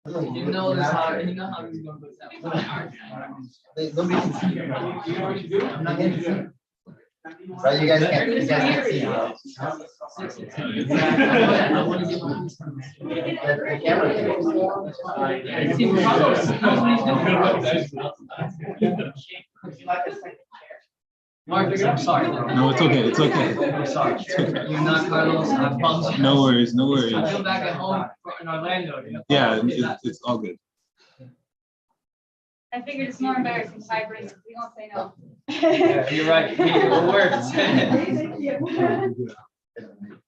You know this how he's going to put that. Nobody can see. I'm not getting to see. Right, you guys can't see. The camera Mark, I'm sorry. No, it's okay. It's okay. I'm sorry. It's okay. You're not Carlos. I promise. No worries. No I worries. feel back at home in Orlando. Yeah, it's all good. I figured it's more embarrassing if I bring it. We won't say no. Yeah, you're right. It works. I don't know.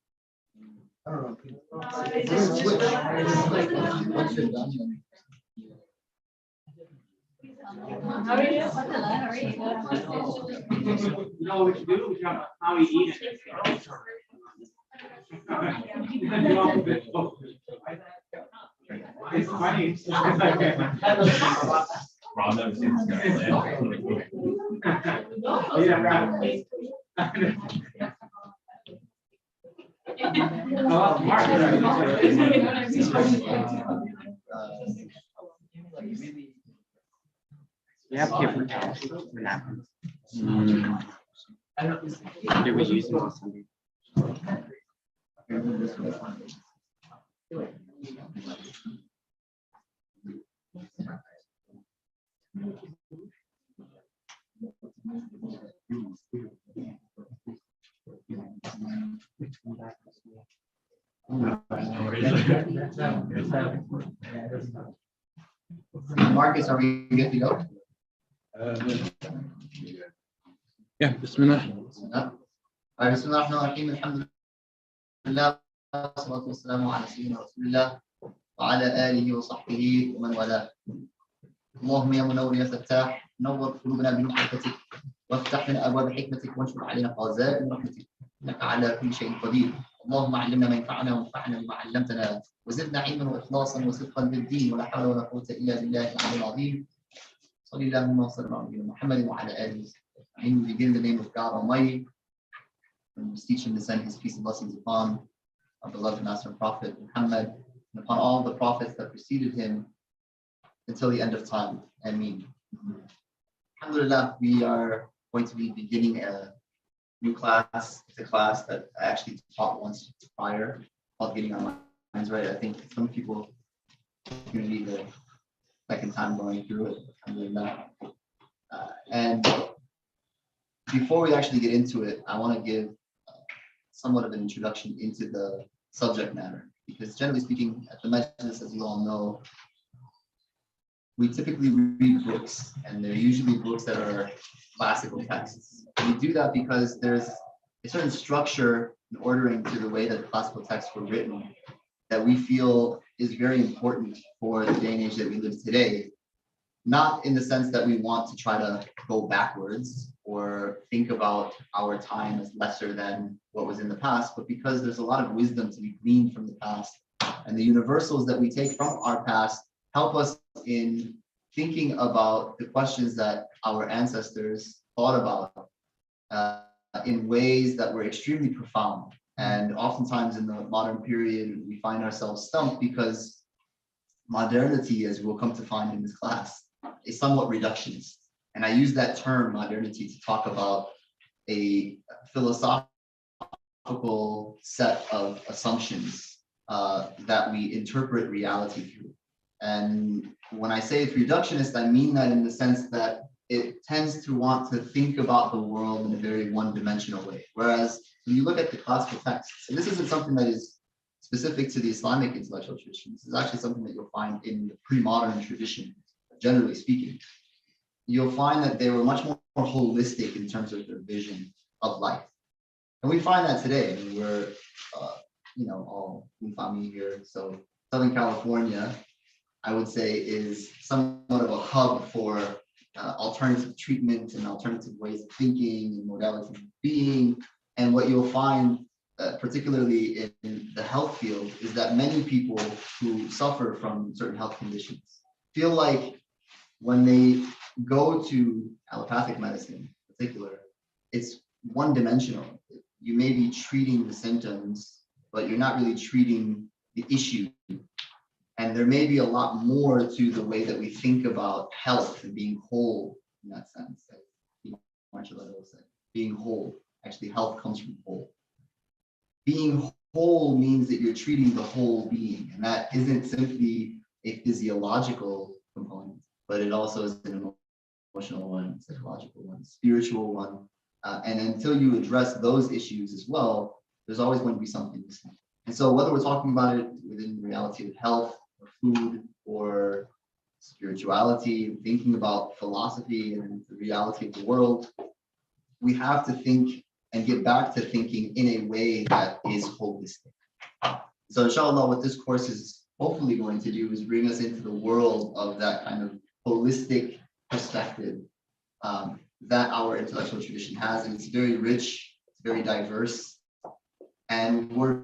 How are you? You know what you do? You know how you eat it. It's funny. Rob never seen this guy. Yeah, right. Oh, Mark. We have paper towels for napkins. Did we use them on Sunday? Marcus, are we good to go? Yeah, bismillah. بسم الله الرحمن الرحيم الحمد لله والصلاة والسلام على سيدنا رسول الله وعلى آله وصحبه ومن والاه. اللهم يا منور يا فتاح نور قلوبنا بنور رحمتك وافتح لنا أبواب حكمتك وانشر علينا خزائن رحمتك إنك على كل شيء قدير. اللهم علمنا ما ينفعنا وانفعنا بما علمتنا وزدنا علما وإخلاصا وصدقا بالدين ولا حول ولا قوة إلا بالله العلي العظيم. صلى اللهم وسلم على نبينا محمد وعلى آله. We begin in the name of God Almighty. And beseech him to send his peace and blessings upon our beloved Master and Prophet Muhammad and upon all the prophets that preceded him until the end of time. Ameen. Alhamdulillah, we are going to be beginning a new class. It's a class that I actually taught once prior called Getting Our Minds Right. I think some people going to be the second time going through it. Alhamdulillah. And before we actually get into it, I want to give somewhat of an introduction into the subject matter, because generally speaking, at the Majlis, as you all know, we typically read books, and they're usually books that are classical texts. We do that because there's a certain structure and ordering to the way that the classical texts were written that we feel is very important for the day and age that we live today. Not in the sense that we want to try to go backwards or think about our time as lesser than what was in the past, but because there's a lot of wisdom to be gleaned from the past, and the universals that we take from our past help us in thinking about the questions that our ancestors thought about in ways that were extremely profound. And oftentimes in the modern period, we find ourselves stumped because modernity, as we'll come to find in this class, is somewhat reductionist. And I use that term modernity to talk about a philosophical set of assumptions that we interpret reality through. And when I say it's reductionist, I mean that in the sense that it tends to want to think about the world in a very one-dimensional way. Whereas when you look at the classical texts, and this isn't something that is specific to the Islamic intellectual tradition, this is actually something that you'll find in the pre-modern tradition, generally speaking. You'll find that they were much more holistic in terms of their vision of life. And we find that today. I mean, we're, all family here. So Southern California, I would say, is somewhat of a hub for alternative treatment and alternative ways of thinking and modalities of being. And what you'll find, particularly in the health field, is that many people who suffer from certain health conditions feel like when they go to allopathic medicine in particular, it's one-dimensional. You may be treating the symptoms, but you're not really treating the issue. And And there may be a lot more to the way that we think about health and being whole in that sense. Like Marshall said, being whole. Actually, health comes from whole. Being whole means that you're treating the whole being, and that isn't simply a physiological component, but it also is an emotional one, psychological one, spiritual one. And until you address those issues as well, there's always going to be something missing. And so whether we're talking about it within the reality of health or food or spirituality, thinking about philosophy and the reality of the world, we have to think and get back to thinking in a way that is holistic. So inshallah, what this course is hopefully going to do is bring us into the world of that kind of holistic perspective that our intellectual tradition has. And it's very rich, it's very diverse. And we're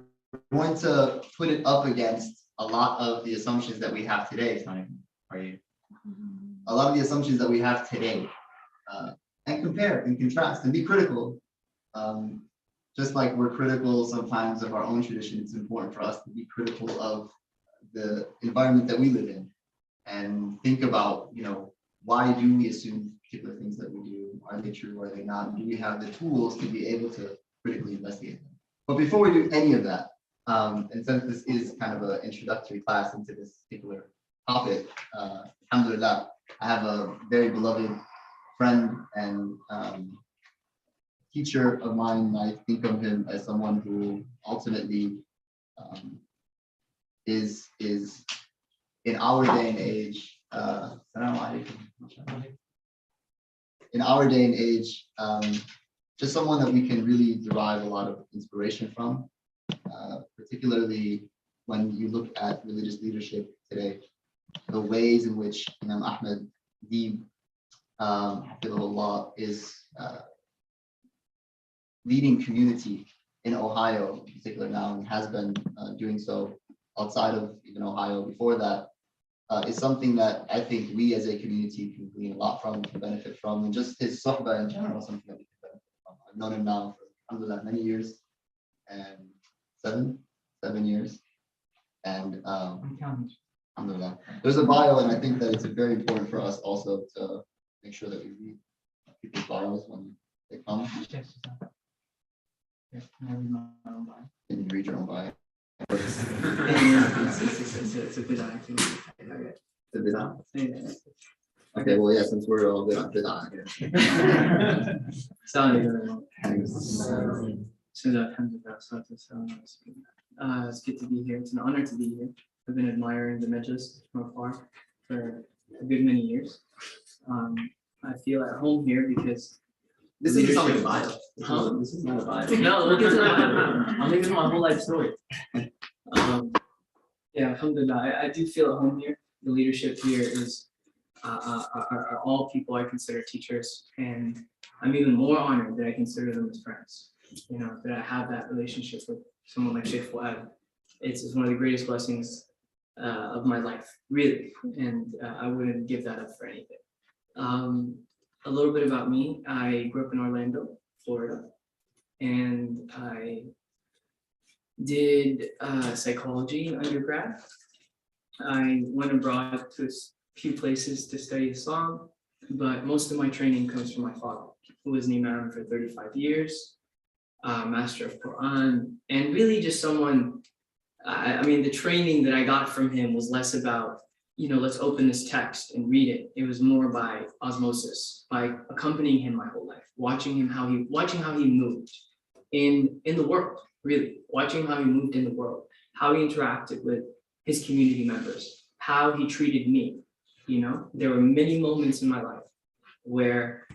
going to put it up against a lot of the assumptions that we have today. A lot of the assumptions that we have today. And compare and contrast and be critical. Just like we're critical sometimes of our own tradition, it's important for us to be critical of the environment that we live in and think about, why do we assume particular things that we do? Are they true? Are they not? Do we have the tools to be able to critically investigate them? But before we do any of that, and since this is kind of an introductory class into this particular topic, alhamdulillah, I have a very beloved friend and teacher of mine. I think of him as someone who ultimately is in our day and age. In our day and age, just someone that we can really derive a lot of inspiration from, particularly when you look at religious leadership today, the ways in which Imam Ahmed Deeb Hafidhahullah is leading community in Ohio in particular now, and has been doing so outside of even Ohio before that, is something that I think we as a community can glean a lot from, can benefit from, and just his suhbah in general, something that we can benefit from. I've known him now for alhamdulillah many years, and seven years, and alhamdulillah. There's a bio, and I think that it's very important for us also to make sure that we read people's bios when they come. Can you read your own bio? It's a bit active. The bid'ah? Okay, well, yeah, since we're all good on bid'ah, it's good to be here. It's an honor to be here. I've been admiring the Majlis from afar for a good many years. I feel at home here because this is something bio. Huh? This is not a bio. no, look at the I'm living my whole life story. Yeah, alhamdulillah, I do feel at home here. The leadership here is are all people I consider teachers, and I'm even more honored that I consider them as friends. That I have that relationship with someone like Shaykh Fouad. It's one of the greatest blessings of my life, really, and I wouldn't give that up for anything. A little bit about me. I grew up in Orlando, Florida, and I did psychology in undergrad. I went abroad to a few places to study Islam, but most of my training comes from my father, who was an imam for 35 years, master of Quran, and really just someone, I mean, the training that I got from him was less about, let's open this text and read it. It was more by osmosis, by accompanying him my whole life, watching how he moved in the world, really, watching how he moved in the world, how he interacted with his community members, how he treated me. There were many moments in my life where,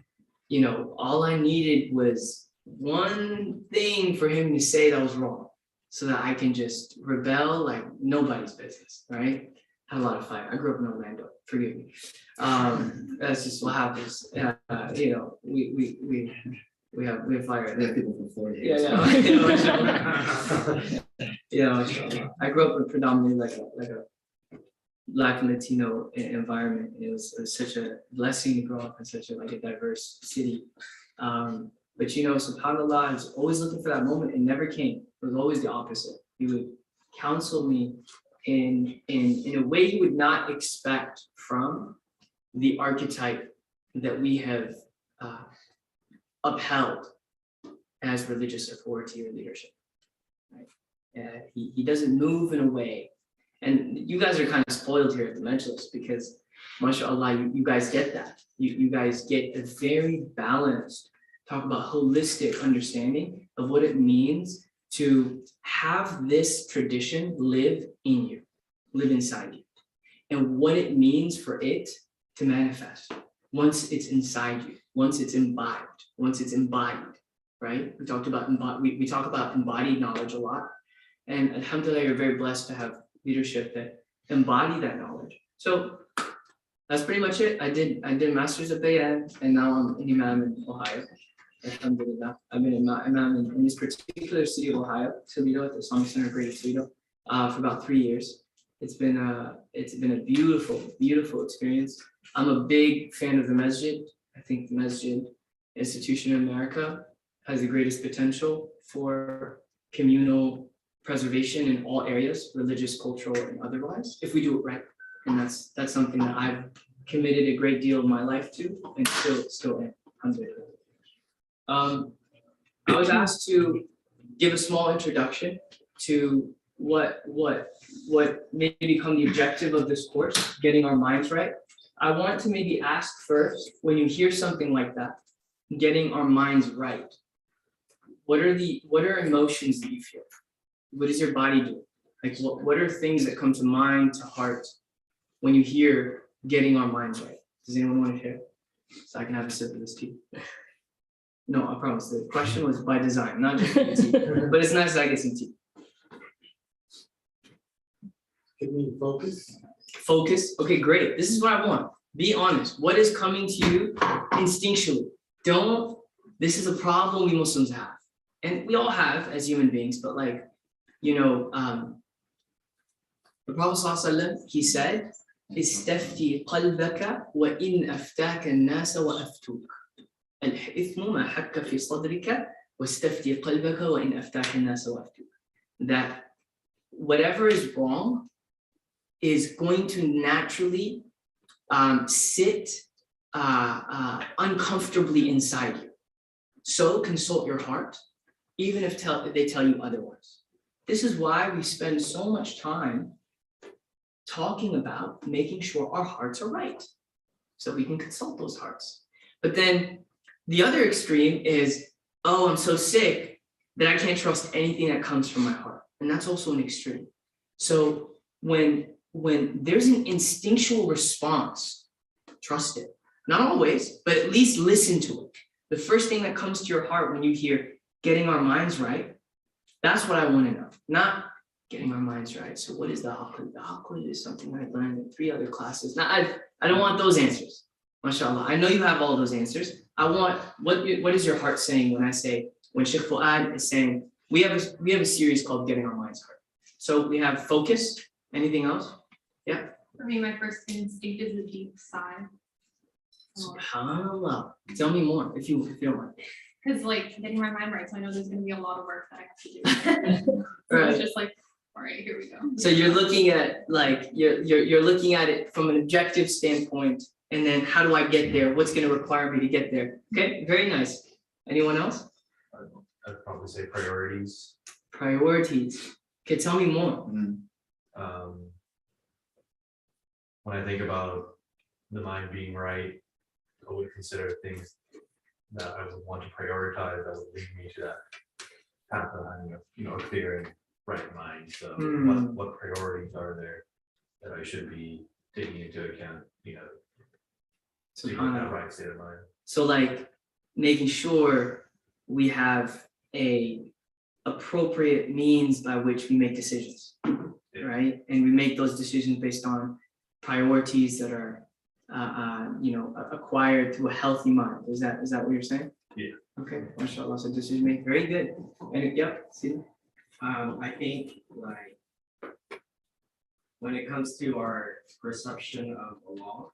all I needed was one thing for him to say that was wrong, so that I can just rebel like nobody's business, right? Had a lot of fight. I grew up in Orlando. Forgive me. That's just what happens. We have fire. We have people from Florida. Yeah. I grew up in predominantly like a Black and Latino environment. It was such a blessing to grow up in such a diverse city. But subhanAllah, I was always looking for that moment. It never came. It was always the opposite. He would counsel me in a way you would not expect from the archetype that we have upheld as religious authority or leadership. Right? He doesn't move in a way, and you guys are kind of spoiled here at the Mentalist because, mashallah, you guys get that. You guys get a very balanced, talk about holistic understanding of what it means to have this tradition live in you, live inside you, and what it means for it to manifest once it's inside you, once it's imbibed, once it's embodied, right? We talked about we talk about embodied knowledge a lot, and alhamdulillah, you're very blessed to have leadership that embody that knowledge. So that's pretty much it. I did Masters of Bayan, and now I'm an imam in Ohio. Alhamdulillah. I've been an imam in this particular city of Ohio, Toledo, at the Islamic Center of Greater Toledo, for about 3 years. It's been a beautiful, beautiful experience. I'm a big fan of the masjid. I think the masjid institution in America has the greatest potential for communal preservation in all areas, religious, cultural, and otherwise, if we do it right. And that's something that I've committed a great deal of my life to, and still am. Alhamdulillah. I was asked to give a small introduction to what may become the objective of this course, getting our minds right. I want to maybe ask first, when you hear something like that, getting our minds right, what are emotions that you feel? What does your body do? Like what are things that come to mind, to heart, when you hear getting our minds right? Does anyone want to share? So I can have a sip of this tea. No, I promise. The question was by design, not just tea, but it's nice that I get some tea. Can we focus? Focus. Okay, great. This is what I want. Be honest. What is coming to you instinctually? This is a problem we Muslims have. And we all have as human beings, but like, the Prophet ﷺ, he said, استفتي قلبك وإن أفتاك الناس وأفتوك. الإثم ما حك في صدرك واستفتي قلبك وإن أفتاك الناس وأفتوك. That whatever is wrong is going to naturally sit uncomfortably inside you. So consult your heart, even if they tell you otherwise. This is why we spend so much time talking about making sure our hearts are right, so we can consult those hearts. But then the other extreme is, oh, I'm so sick that I can't trust anything that comes from my heart. And that's also an extreme. So when there's an instinctual response, trust it. Not always, but at least listen to it. The first thing that comes to your heart when you hear getting our minds right, that's what I want to know. Not getting our minds right. So what is the aql? The aql is something I learned in 3 other classes. Now, I don't want those answers. MashaAllah. I know you have all those answers. I want, what is your heart saying when Shaykh Fouad is saying, we have a series called Getting Our Minds Right. So we have focus. Anything else? Yeah. For me, my first instinct is a deep sigh. SubhanAllah. Tell me more if you don't mind. Because like getting my mind right, so I know there's going to be a lot of work that I have to do. So Right. it's just like, all right, here we go. So you're looking at you're looking at it from an objective standpoint, and then how do I get there? What's going to require me to get there? Okay, very nice. Anyone else? I'd probably say priorities. Priorities. Okay, tell me more. When I think about the mind being right, I would consider things that I would want to prioritize that would lead me to that path of having a clear and right mind. So what priorities are there that I should be taking into account, to get that right state of mind? So like making sure we have a appropriate means by which we make decisions, right? And we make those decisions based on priorities that are acquired through a healthy mind. Is that what you're saying? Yeah. Okay, mashallah. So decision making, very good. And yep, see. I think like when it comes to our perception of Allah,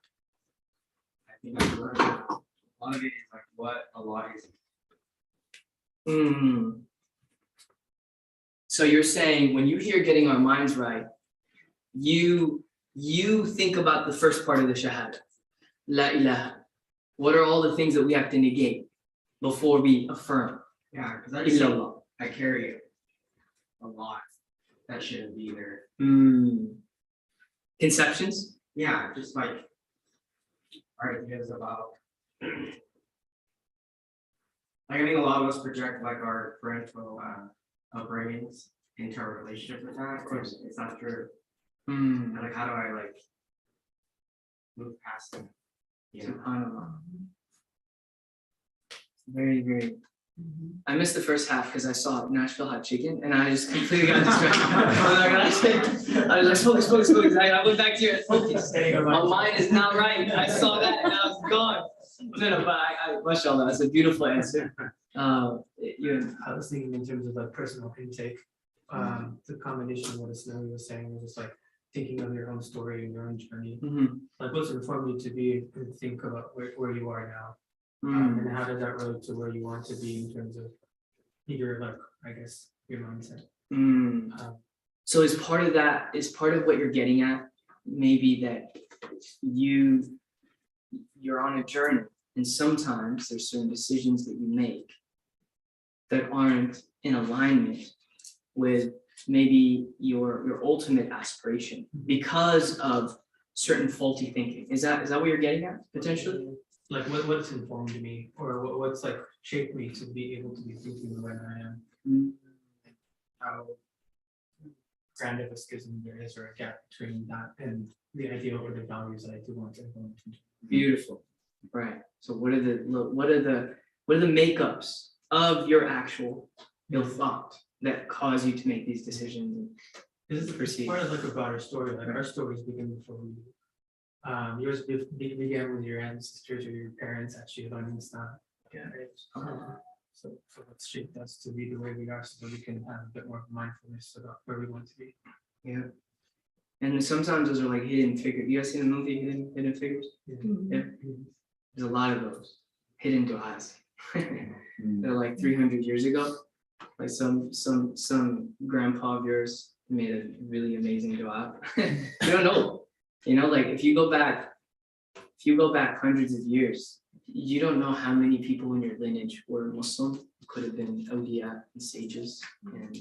I think I learned that a lot of it is like what Allah is. So you're saying when you hear getting our minds right, you think about the first part of the Shahada, La ilaha. What are all the things that we have to negate before we affirm? Yeah, because I just Illallah. I carry a lot that shouldn't be there. Conceptions? Yeah, just like our ideas about like I think a lot of us project like our parental upbringings into our relationship with that. Of course, it's not true. And like, how do I like move past it? You know? SubhanAllah. Very, very. I missed the first half because I saw Nashville hot chicken and I just completely got distracted. I was like, focus. I went back to your focus. My mind is not right. I saw that and I was gone. No, but mashallah, that's a beautiful answer. I was thinking in terms of like personal intake, the combination of what Ismail was saying was just like thinking of your own story and your own journey. Like what's informed you to be and think about where you are now. And how does that relate to where you want to be in terms of your like, I guess, your mindset. So is part of that, is part of what you're getting at, maybe that you're on a journey and sometimes there's certain decisions that you make that aren't in alignment with maybe your ultimate aspiration because of certain faulty thinking. Is that what you're getting at potentially? Like what's informed me or what's like shaped me to be able to be thinking the way I am. How grand of a schism there is or a gap between that and the ideal or the values that I do want to implement. Beautiful. Right. So what are the makeups of your thought that cause you to make these decisions? This is part of like a broader story. Like our stories begin before we do. Yours began with your ancestors or your parents actually learning Islam. Yeah. So what's shaped us to be the way we are, so that we can have a bit more mindfulness about where we want to be. Yeah. And sometimes those are like hidden figures. You guys seen the movie Hidden Figures? Yeah. There's a lot of those hidden du'as. They're like 300 years ago. Like some grandpa of yours made a really amazing dua. You don't know. You know, like if you go back hundreds of years, you don't know how many people in your lineage were Muslim, could have been awliya and sages, and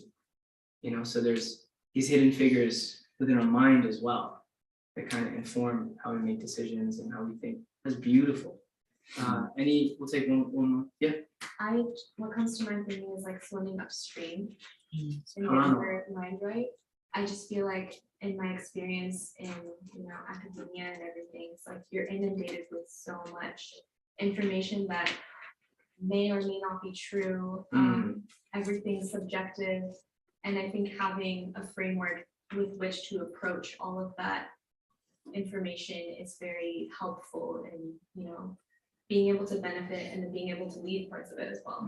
you know, so there's these hidden figures within our mind as well that kind of inform how we make decisions and how we think. That's beautiful. We'll take one more. Yeah. What comes to mind for me is like swimming upstream and getting your mind right. I just feel like in my experience in academia and everything, it's like you're inundated with so much information that may or may not be true. Everything's subjective, and I think having a framework with which to approach all of that information is very helpful in being able to benefit and then being able to lead parts of it as well.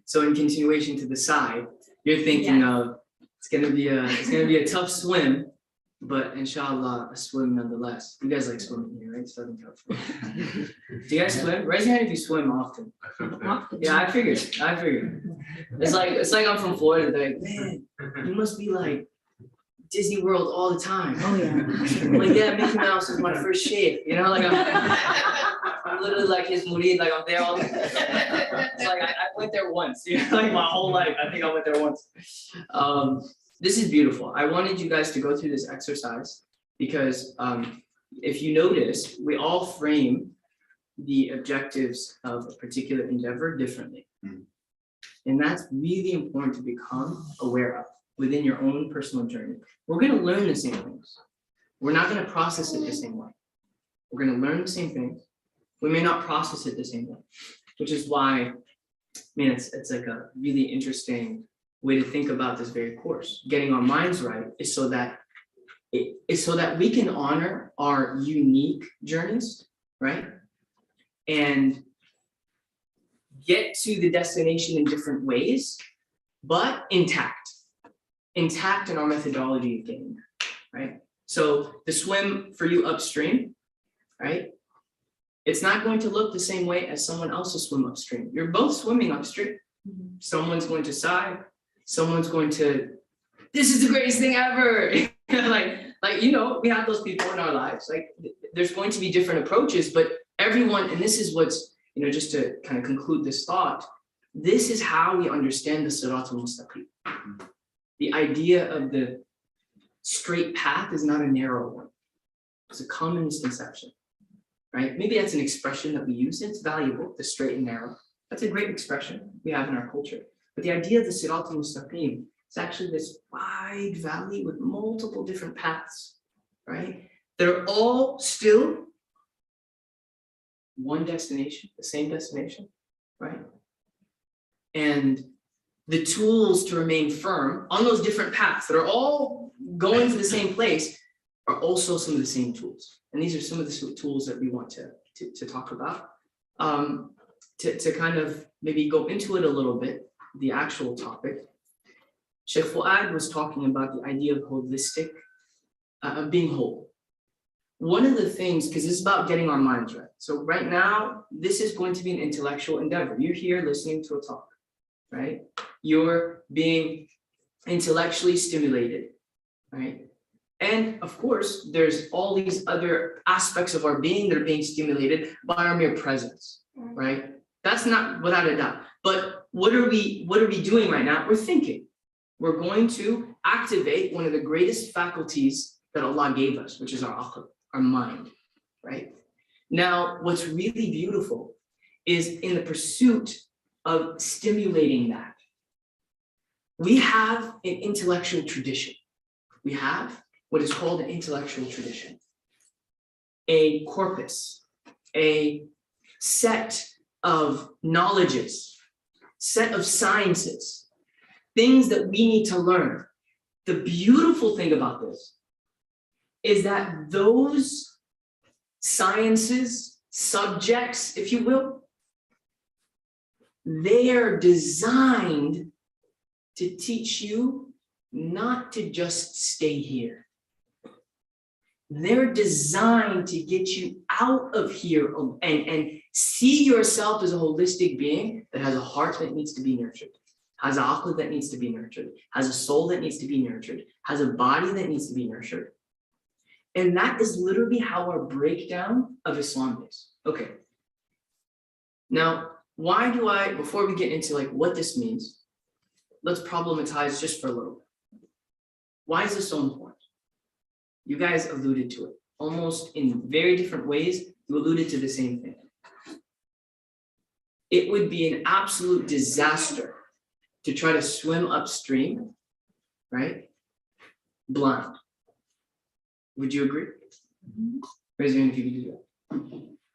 So in continuation to the side, you're thinking of it's gonna be a tough swim, but inshallah a swim nonetheless. You guys like swimming here, right? It's fucking tough. Do you guys swim? Raise your hand if you swim often. Yeah, I figured. It's like I'm from Florida. They're like, man, you must be like Disney World all the time. Oh yeah. Like yeah, Mickey Mouse is my first shave. You know, like I'm literally like his murid, like I'm there all the time. It's like I went there once, like my whole life. I think I went there once. This is beautiful. I wanted you guys to go through this exercise because if you notice, we all frame the objectives of a particular endeavor differently. And that's really important to become aware of within your own personal journey. We're going to learn the same things. We're not going to process it the same way. We're going to learn the same things. We may not process it the same way, which is why, it's like a really interesting way to think about this very course. Getting our minds right is so that we can honor our unique journeys, right? And get to the destination in different ways, but intact in our methodology of getting there, right? So the swim for you upstream, right? It's not going to look the same way as someone else's swim upstream. You're both swimming upstream. Someone's going to sigh, someone's going to, this is the greatest thing ever. like, you know, we have those people in our lives, like, there's going to be different approaches, but everyone, and this is what's, you know, just to kind of conclude this thought, this is how we understand the Sirat al-Mustaqim. The idea of the straight path is not a narrow one. It's a common misconception, right? Maybe that's an expression that we use, and it's valuable, the straight and narrow. That's a great expression we have in our culture. But the idea of the Sirat al-Mustaqim is actually this wide valley with multiple different paths, right? They're all still one destination, the same destination, right? And the tools to remain firm on those different paths that are all going to the same place are also some of the same tools. And these are some of the tools that we want to talk about. To kind of maybe go into it a little bit, the actual topic. Shaykh Fouad was talking about the idea of holistic, of being whole. One of the things, because this is about getting our minds right. So right now, this is going to be an intellectual endeavor. You're here listening to a talk, right? You're being intellectually stimulated, right? And of course, there's all these other aspects of our being that are being stimulated by our mere presence, right? That's not without a doubt. But what are we doing right now? We're thinking. We're going to activate one of the greatest faculties that Allah gave us, which is our aql, our mind, right? Now, what's really beautiful is in the pursuit of stimulating that, we have an intellectual tradition. We have what is called an intellectual tradition, a corpus, a set of knowledges, set of sciences, things that we need to learn. The beautiful thing about this is that those sciences, subjects, if you will, they are designed to teach you not to just stay here. They're designed to get you out of here and see yourself as a holistic being that has a heart that needs to be nurtured, has an aql that needs to be nurtured, has a soul that needs to be nurtured, has a body that needs to be nurtured. And that is literally how our breakdown of Islam is. Okay. Now, why do I, before we get into like what this means, let's problematize just for a little bit. Why is this so important? You guys alluded to it, almost in very different ways. You alluded to the same thing. It would be an absolute disaster to try to swim upstream, right? Blind. Would you agree? Raise your hand if you can do that.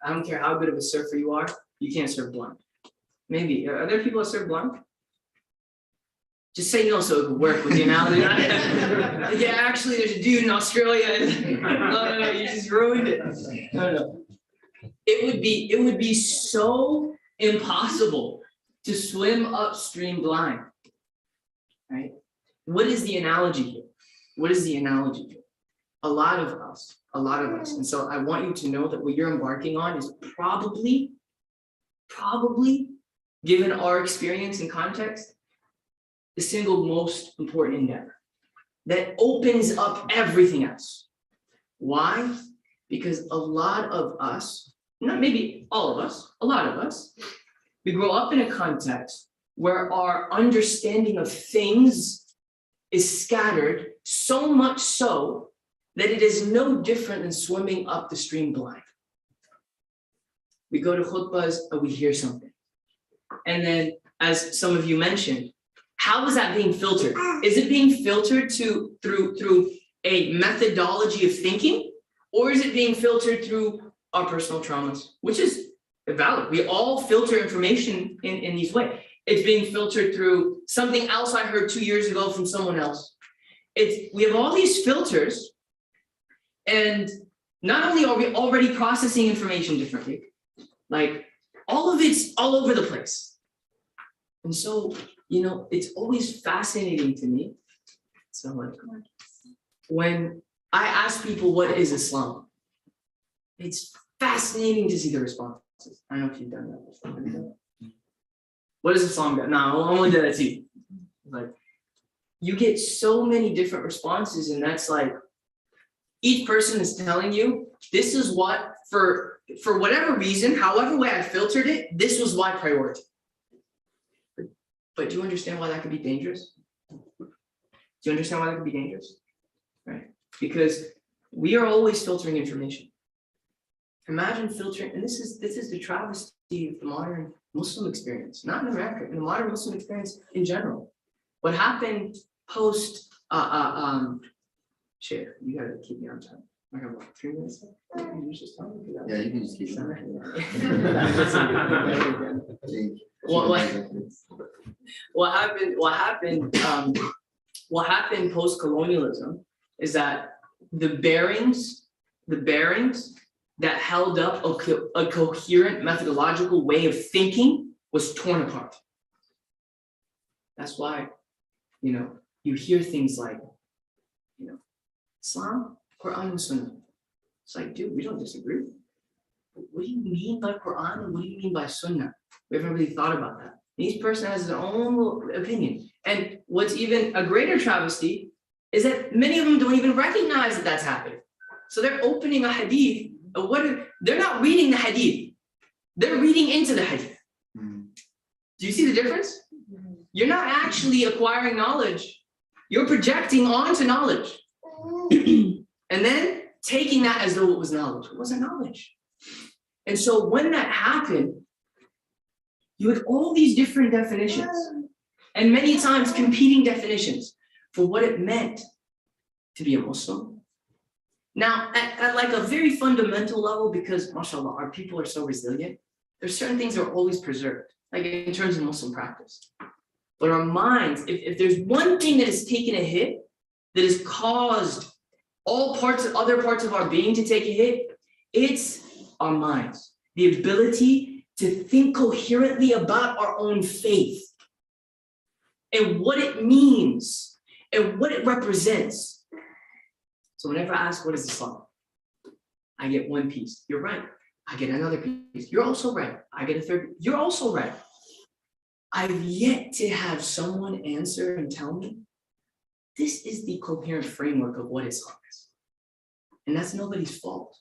I don't care how good of a surfer you are, you can't surf blind. Maybe. Are there people that surf blind? Just say no so it could work with the analogy. Yeah, actually, there's a dude in Australia. No, you just ruined it. No. It would be so impossible to swim upstream blind, right? What is the analogy here? What is the analogy here? A lot of us. And so I want you to know that what you're embarking on is probably, given our experience and context, the single most important endeavor that opens up everything else. Why? Because a lot of us, not maybe all of us, a lot of us, we grow up in a context where our understanding of things is scattered, so much so that it is no different than swimming up the stream blind. We go to khutbahs and we hear something. And then, as some of you mentioned, how is that being filtered? Is it being filtered through a methodology of thinking? Or is it being filtered through our personal traumas? Which is valid. We all filter information in these ways. It's being filtered through something else I heard 2 years ago from someone else. We have all these filters, and not only are we already processing information differently, like all of it's all over the place. And so, you know, it's always fascinating to me. So like, when I ask people what is Islam, it's fascinating to see the responses. I don't know if you've done that before. What is Islam? No, I only did that to you. Like, you get so many different responses, and that's like, Each person is telling you, this is what, for whatever reason, however way I filtered it, this was my priority. But do you understand why that could be dangerous? Do you understand why that could be dangerous? Right? Because we are always filtering information. Imagine filtering, and this is the travesty of the modern Muslim experience, not in America, in the modern Muslim experience in general. What happened post Shaykh, you gotta keep me on time. I have like 3 minutes. You just tell me. Yeah, you can just keep What happened post-colonialism is that the bearings that held up a coherent methodological way of thinking was torn apart. That's why, you hear things like, Islam, Quran, and Sunnah. It's like, dude, we don't disagree. What do you mean by Quran and what do you mean by Sunnah? We haven't really thought about that. Each person has their own little opinion. And what's even a greater travesty is that many of them don't even recognize that that's happening. So they're opening a hadith. They're not reading the hadith. They're reading into the hadith. Do you see the difference? You're not actually acquiring knowledge. You're projecting onto knowledge. And then taking that as though it was knowledge. It wasn't knowledge. And so when that happened, you had all these different definitions and many times competing definitions for what it meant to be a Muslim. Now, at like a very fundamental level, because mashallah, our people are so resilient, there's certain things that are always preserved, like in terms of Muslim practice. But our minds, if there's one thing that has taken a hit, that has caused other parts of our being to take a hit, it's our minds. The ability to think coherently about our own faith and what it means and what it represents. So whenever I ask, what is Islam? I get one piece. You're right. I get another piece. You're also right. I get a third. You're also right. I've yet to have someone answer and tell me, this is the coherent framework of what Islam is. And that's nobody's fault.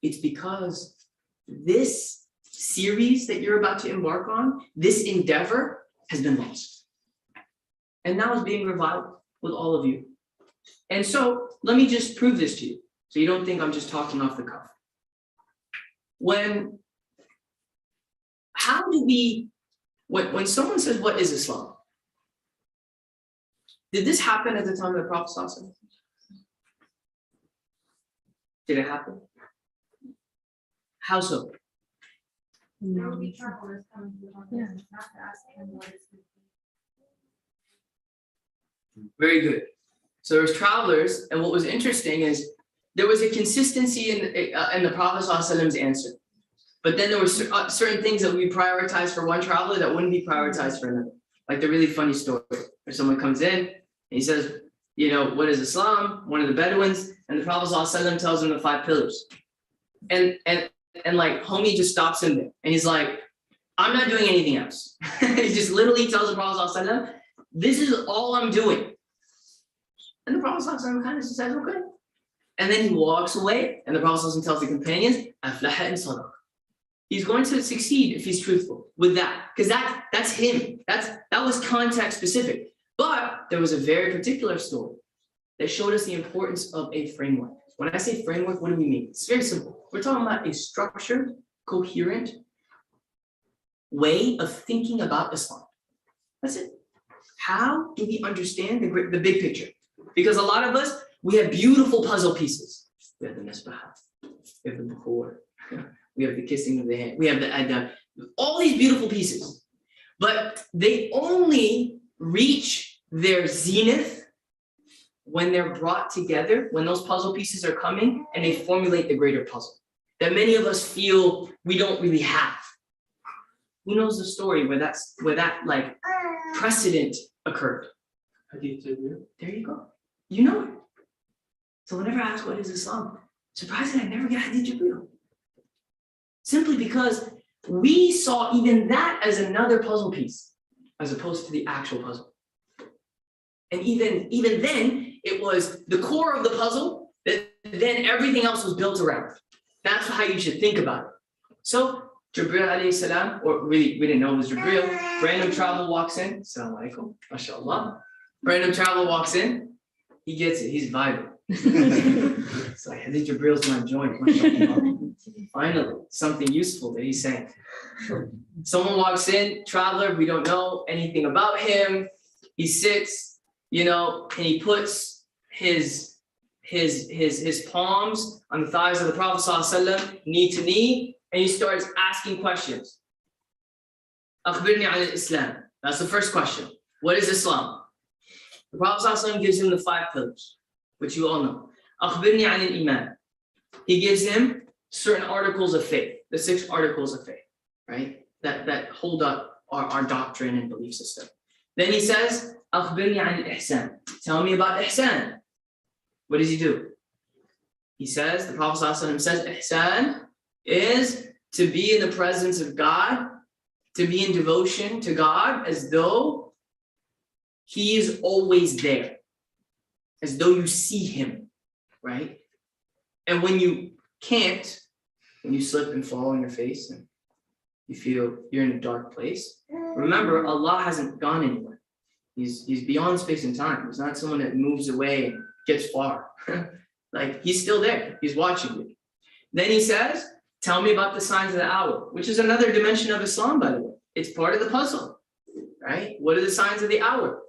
It's because this series that you're about to embark on, this endeavor has been lost. And now it's being revived with all of you. And so let me just prove this to you, so you don't think I'm just talking off the cuff. When someone says, what is Islam? Did this happen at the time of the Prophet ﷺ? Did it happen? How so? There will be travelers coming to the conference, not to ask him what is good. Very good. So there's travelers, and what was interesting is there was a consistency in the Prophet ﷺ's answer. But then there were certain things that we prioritized for one traveler that wouldn't be prioritized for another. Like the really funny story where someone comes in and he says, what is Islam? One of the Bedouins, and the Prophet ﷺ tells him the 5 pillars. And like homie just stops him there. And he's like, I'm not doing anything else. He just literally tells the Prophet ﷺ, this is all I'm doing. And the Prophet ﷺ kind of says, okay. And then he walks away, and the Prophet ﷺ tells the companions, aflaha in sadaq. He's going to succeed if he's truthful with that, because that's him. That was context specific. But there was a very particular story that showed us the importance of a framework. When I say framework, what do we mean? It's very simple. We're talking about a structured, coherent way of thinking about Islam. That's it. How do we understand the big picture? Because a lot of us, we have beautiful puzzle pieces. We have the Misbah, we have the Bukhur, we have the kissing of the hand, we have the Adab, all these beautiful pieces. But they only reach their zenith when they're brought together, when those puzzle pieces are coming and they formulate the greater puzzle that many of us feel we don't really have. Who knows the story where that like precedent occurred? There you go. You know it. So whenever I ask what is Islam, surprisingly, I never get Hadith Jibreel. Simply because we saw even that as another puzzle piece, as opposed to the actual puzzle. And even then, it was the core of the puzzle that then everything else was built around it. That's how you should think about it. So Jibril alayhi salam, or really we didn't know it was Jibril, random travel walks in. Assalamu alaikum, mashallah. Random travel walks in, he gets it, he's vibing. It's like, Hadith Jibril's my joint, mashallah. Finally, something useful that he's saying. Someone walks in, traveler, we don't know anything about him. He sits, and he puts his palms on the thighs of the Prophet ﷺ, knee to knee, and he starts asking questions. Akhbirni an al-Islam. That's the first question. What is Islam? The Prophet ﷺ gives him the 5 pillars, which you all know. Akhbirni an al-Iman. He gives him certain articles of faith, the 6 articles of faith, right? That hold up our doctrine and belief system. Then he says, Akhbirni an al-Ihsan. Tell me about Ihsan. What does he do? He says, the Prophet ﷺ says, Ihsan is to be in the presence of God, to be in devotion to God as though He is always there, as though you see Him, right? And when you can't, when you slip and fall on your face and you feel you're in a dark place, remember, Allah hasn't gone anywhere. He's beyond space and time. He's not someone that moves away and gets far. Like, He's still there. He's watching you. Then he says, tell me about the signs of the hour, which is another dimension of Islam, by the way. It's part of the puzzle, right? What are the signs of the hour?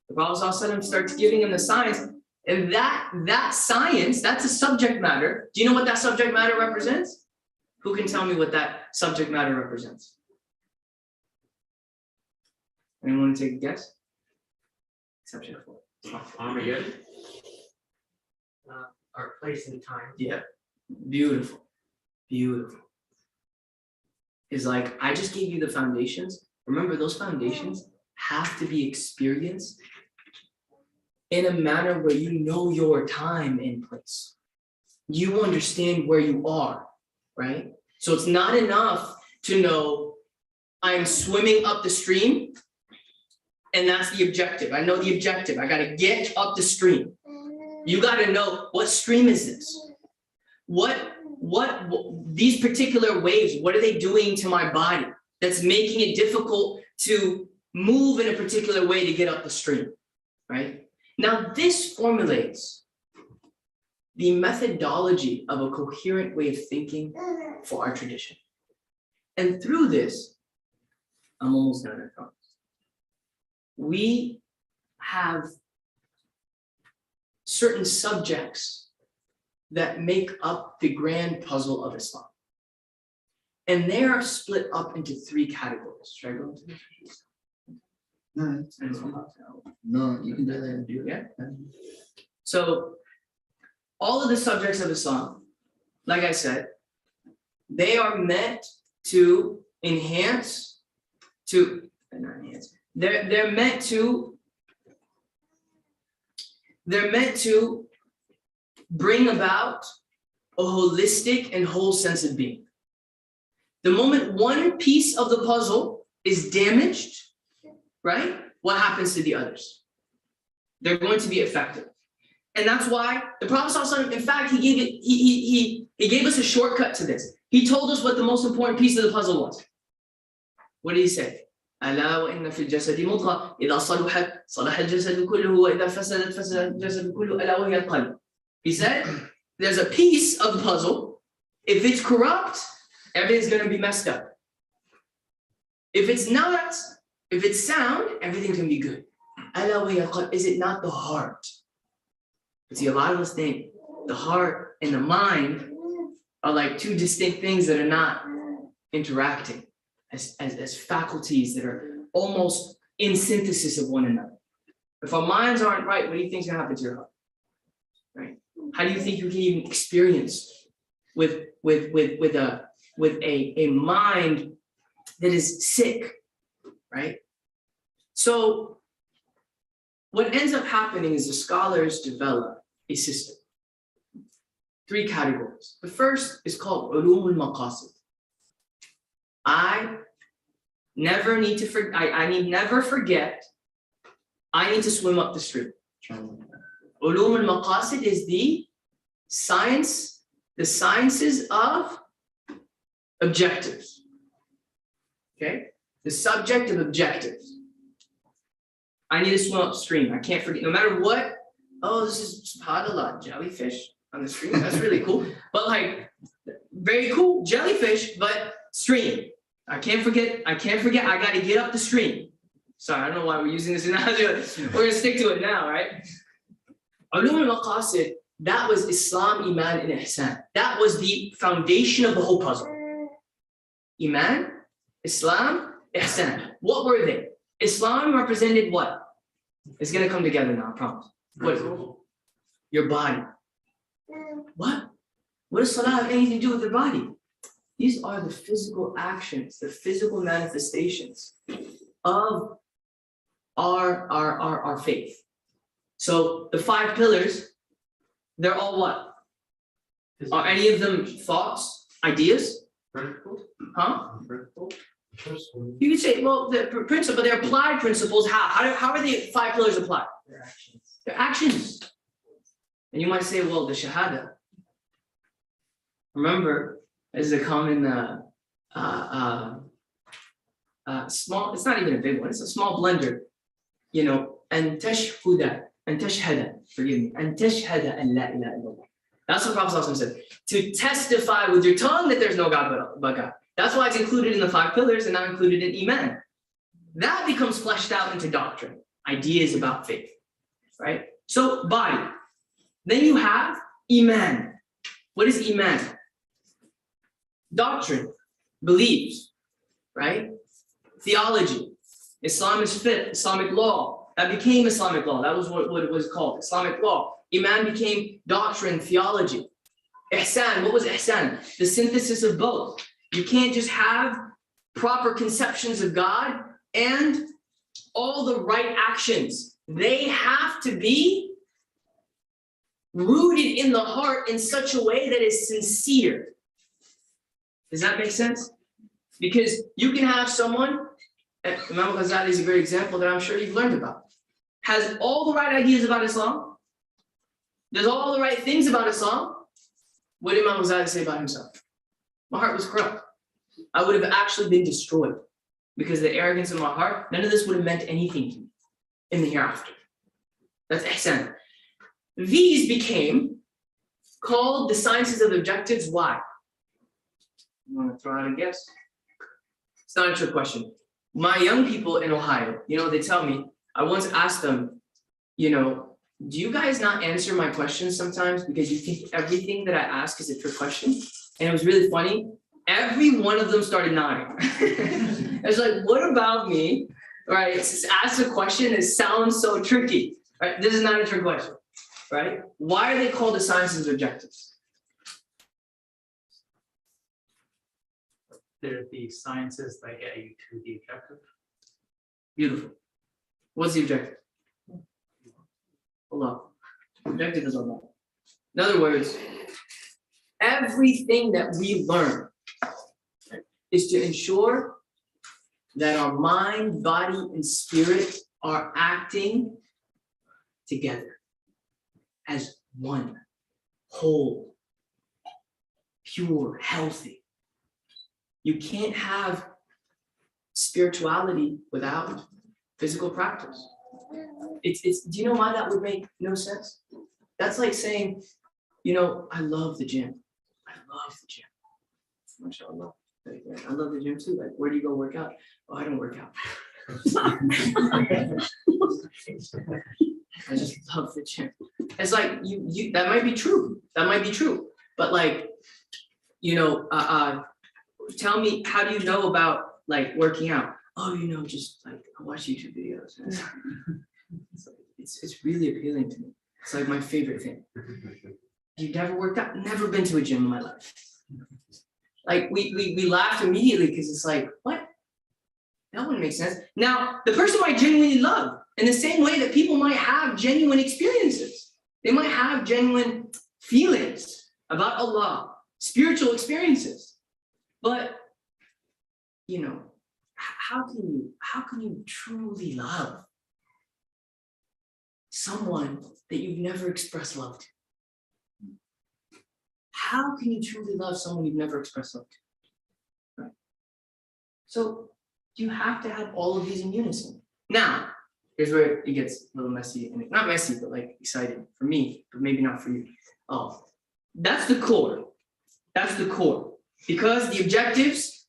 The Prophet ﷺ starts giving him the signs, and that science, that's a subject matter. Do you know what that subject matter represents? Who can tell me what that subject matter represents? Anyone want to take a guess? Except Shaykh Fouad. Armageddon. Our place and time. Yeah, beautiful, beautiful. It's like, I just gave you the foundations. Remember, those foundations have to be experienced in a manner where you know your time and place. You understand where you are, right? So it's not enough to know I'm swimming up the stream and that's the objective. I know the objective. I got to get up the stream. You got to know, what stream is this? What these particular waves, what are they doing to my body that's making it difficult to move in a particular way to get up the stream, right? Now, this formulates the methodology of a coherent way of thinking for our tradition. And through this, I'm almost done, I promise. We have certain subjects that make up the grand puzzle of Islam. And they are split up into 3 categories. Should I go into this? No, you can do that. Yeah. So all of the subjects of Islam, like I said, they are meant to enhance, they're meant to bring about a holistic and whole sense of being. The moment one piece of the puzzle is damaged, right? What happens to the others? They're going to be affected. And that's why the Prophet ﷺ, in fact, he gave us a shortcut to this. He told us what the most important piece of the puzzle was. What did he say? ألا وإن في الجسد مضغة إذا صلحت صلح الجسد كله وإذا فسدت فسد الجسد كله ألا وهي القلب. He said, there's a piece of the puzzle. If it's corrupt, everything's going to be messed up. If it's not, if it's sound, everything can be good. ألا وهي القلب. Is it not the heart? But see, a lot of us think the heart and the mind are like 2 distinct things that are not interacting as faculties that are almost in synthesis of one another. If our minds aren't right, what do you think is going to happen to your heart? Right? How do you think you can even experience with a mind that is sick, right? So what ends up happening is the scholars develop a system. 3 categories. The first is called ulum al-maqasid. I never need to forget. I need never forget. I need to swim up the stream. Ulum al-maqasid is the Science, the sciences of objectives. Okay, the subject of objectives. I need to swim upstream. I can't forget, no matter what. Oh, this is subhanAllah, jellyfish on the stream. That's really cool. But like, very cool, jellyfish, but stream. I can't forget. I got to get up the stream. Sorry, I don't know why we're using this analogy. We're gonna stick to it now, right? Ulum al-Maqasid, that was Islam, Iman, and Ihsan. That was the foundation of the whole puzzle. Iman, Islam, Ihsan. What were they? Islam represented what? It's gonna come together now, I promise. What is it? Your body. What? What does Salah have anything to do with the body? These are the physical actions, the physical manifestations of our faith. So the 5 pillars, they're all what? Are any of them thoughts, ideas? Huh? You could say, well, the principle, but they're applied principles. How are the 5 pillars applied? They're actions. And you might say, well, the Shahada. Remember, this is a common small, it's not even a big one, it's a small blender. You know, and tashhuda, and tashhada, forgive me, and tashhada an la ilaha illallah. That's what Prophet ﷺ said. To testify with your tongue that there's no God but God. That's why it's included in the 5 pillars and not included in Iman. That becomes fleshed out into doctrine, ideas about faith, right? So body. Then you have Iman. What is Iman? Doctrine, beliefs, right? Theology. Islam is fiqh, Islamic law. That became Islamic law. That was what it was called, Islamic law. Iman became doctrine, theology. Ihsan, what was Ihsan? The synthesis of both. You can't just have proper conceptions of God and all the right actions. They have to be rooted in the heart in such a way that is sincere. Does that make sense? Because you can have someone, Imam Ghazali is a great example that I'm sure you've learned about, has all the right ideas about Islam, does all the right things about Islam. What did Imam Ghazali say about himself? My heart was corrupt. I would have actually been destroyed because of the arrogance of my heart. None of this would have meant anything to me in the hereafter. That's ihsan. These became called the sciences of objectives. Why? You want to throw out a guess? It's not a trick question. My young people in Ohio, you know, they tell me, I once asked them, you know, do you guys not answer my questions sometimes because you think everything that I ask is a trick question? And it was really funny. Every one of them started nodding. It's like, what about me? Right? Ask a question that sounds so tricky. Right? This is not a trick question. Right? Why are they called the sciences of objectives? They're the sciences that get you to the objective. Beautiful. What's the objective? Allah. Objective is Allah. In other words, everything that we learn is to ensure that our mind, body, and spirit are acting together as one, whole, pure, healthy. You can't have spirituality without physical practice. Do you know why that would make no sense? That's like saying, you know, I love the gym. I love the gym. MashaAllah. I love the gym too. Like, where do you go work out? Oh, I don't work out. I just love the gym. It's like you that might be true. That might be true. But like, you know, tell me, how do you know about like working out? Oh, you know, just like I watch YouTube videos. It's really appealing to me. It's like my favorite thing. You've never worked out? Never been to a gym in my life. Like we laughed immediately because it's like, what? That wouldn't make sense. Now, the person might genuinely love in the same way that people might have genuine experiences. They might have genuine feelings about Allah, spiritual experiences. But, you know, how can you truly love someone that you've never expressed love to? How can you truly love someone you've never expressed love to? Right? So you have to have all of these in unison. Now, here's where it gets a little messy, and not messy, but like exciting for me, but maybe not for you. Oh, that's the core. That's the core. Because the objectives,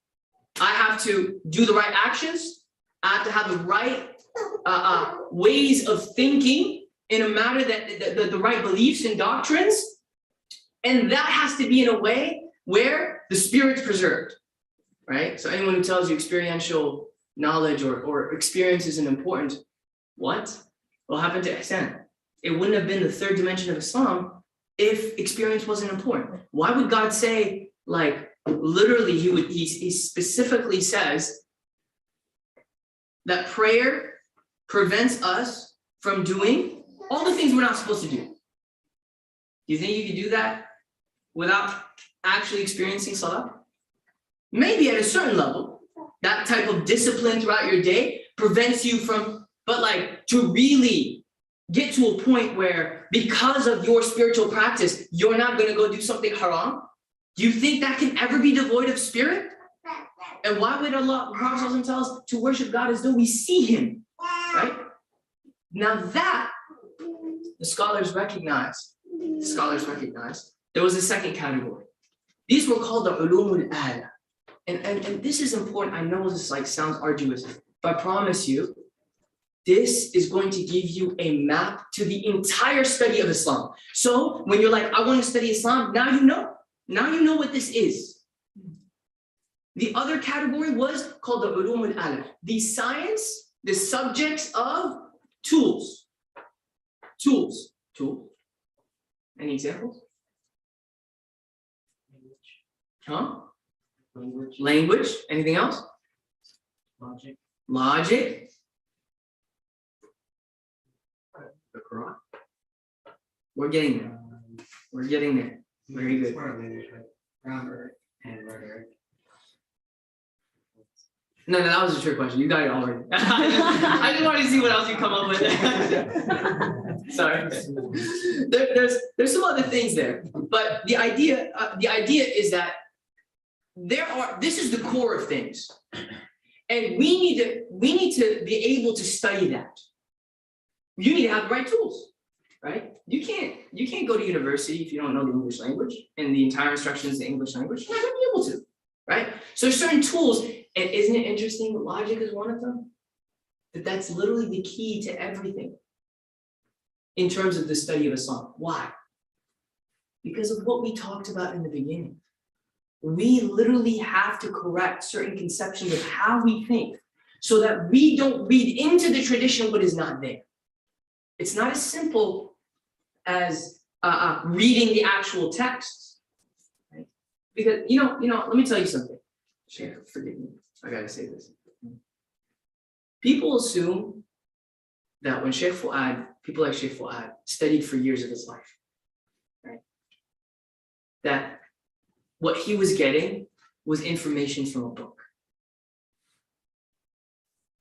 I have to do the right actions. I have to have the right ways of thinking in a manner that the right beliefs and doctrines. And that has to be in a way where the spirit's preserved, right? So anyone who tells you experiential knowledge or experience isn't important, what happened to ihsan? It wouldn't have been the third dimension of Islam if experience wasn't important. Why would God say, like, literally, he specifically says that prayer prevents us from doing all the things we're not supposed to do. Do you think you could do that without actually experiencing salah? Maybe at a certain level, that type of discipline throughout your day prevents you from, but like to really get to a point where because of your spiritual practice, you're not going to go do something haram. Do you think that can ever be devoid of spirit? And why would Allah, the Prophet tell us to worship God as though we see him, right? Now that the scholars recognize, there was a second category. These were called the ulumul ala. And this is important. I know this like sounds arduous, but I promise you, this is going to give you a map to the entire study of Islam. So when you're like, I want to study Islam, now you know. Now you know what this is. The other category was called the ulum al-ala, the science, the subjects of tools. Tools. Any examples? Huh? Language. Anything else? Logic. The Quran. We're getting there. Very good. Grammar and rhetoric. No, that was a trick question. You got it already. I just wanted to see what else you come up with. Sorry. There's some other things there, but the idea is that this is the core of things, and we need to be able to study that. You need to have the right tools. Right? You can't go to university if you don't know the English language and the entire instruction is the English language. You're not going to be able to, right? So there's certain tools, and isn't it interesting? Logic is one of them. That's literally the key to everything in terms of the study of Islam. Why? Because of what we talked about in the beginning. We literally have to correct certain conceptions of how we think so that we don't read into the tradition what is not there. It's not as simple as reading the actual texts, right? Because you know, let me tell you something. Shaykh, forgive me, I gotta say this. People assume that when people like Shaykh Fouad studied for years of his life, right? That what he was getting was information from a book.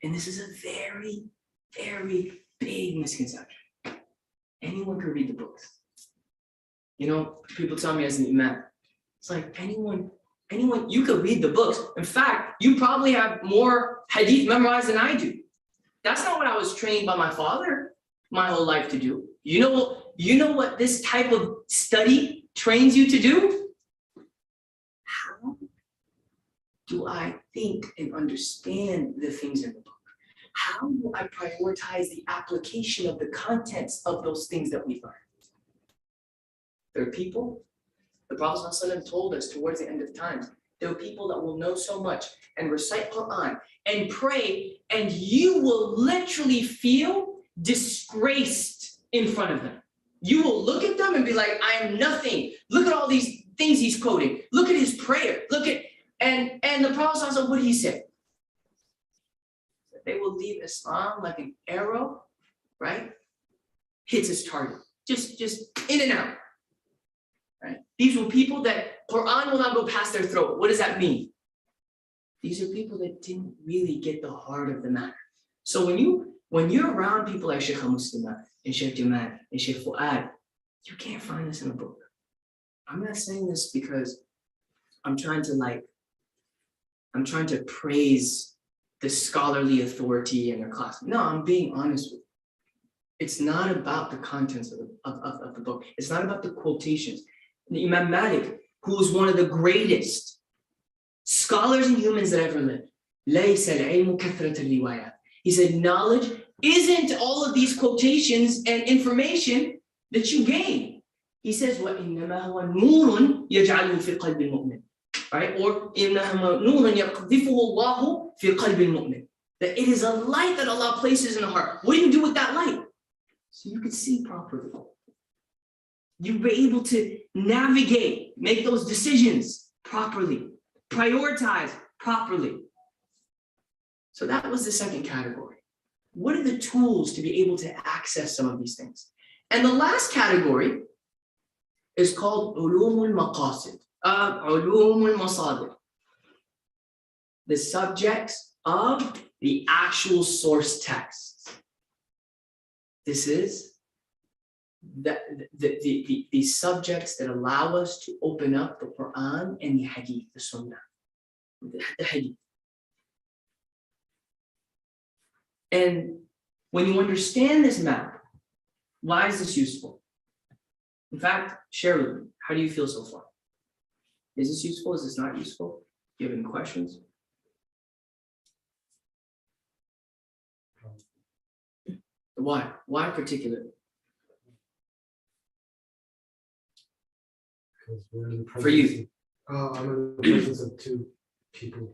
And this is a very, very big misconception. Anyone can read the books. You know, people tell me as an imam, it's like anyone, you could read the books. In fact, you probably have more hadith memorized than I do. That's not what I was trained by my father my whole life to do. You know what this type of study trains you to do? How do I think and understand the things in the book? How do I prioritize the application of the contents of those things that we learn? There are people, the Prophet ﷺ told us towards the end of times, there are people that will know so much and recite Quran and pray, and you will literally feel disgraced in front of them. You will look at them and be like, I am nothing. Look at all these things he's quoting. Look at his prayer. And the Prophet ﷺ, what did he say? They will leave Islam like an arrow, right? Hits its target, just in and out, right? These were people that Quran will not go past their throat. What does that mean? These are people that didn't really get the heart of the matter. So when you're around people like Shaykh al-Muslima and Shaykh Jamal and Shaykh Fouad, you can't find this in a book. I'm not saying this because I'm trying to praise the scholarly authority in their class. No, I'm being honest with you. It's not about the contents of the book. It's not about the quotations. Imam Malik, who was one of the greatest scholars and humans that ever lived, لَيْسَ الْعِلْمُ كَثْرَةَ الرِّوَايَاتِ. He said, knowledge isn't all of these quotations and information that you gain. He says, وَإِنَّمَا هُوَ نُورٌ يَجْعَلُهُ فِي قَلْبِ الْمُؤْمِنِ. Right? Or إِنَّهُ نُورٌ يَقْذِفُهُ اللَّهُ فِي قَلْبِ الْمُؤْمِنِ. That it is a light that Allah places in the heart. What do you do with that light? So you can see properly. You'll be able to navigate, make those decisions properly, prioritize properly. So that was the second category. What are the tools to be able to access some of these things? And the last category is called ulumul maqasid, ulumul masadir. The subjects of the actual source texts. This is the subjects that allow us to open up the Quran and the Hadith, the Sunnah, the Hadith. And when you understand this map, why is this useful? In fact, share with me, how do you feel so far? Is this useful? Is this not useful? Do you have any questions? Why? Why particularly? Because we're in the For you. I'm in the presence of two people.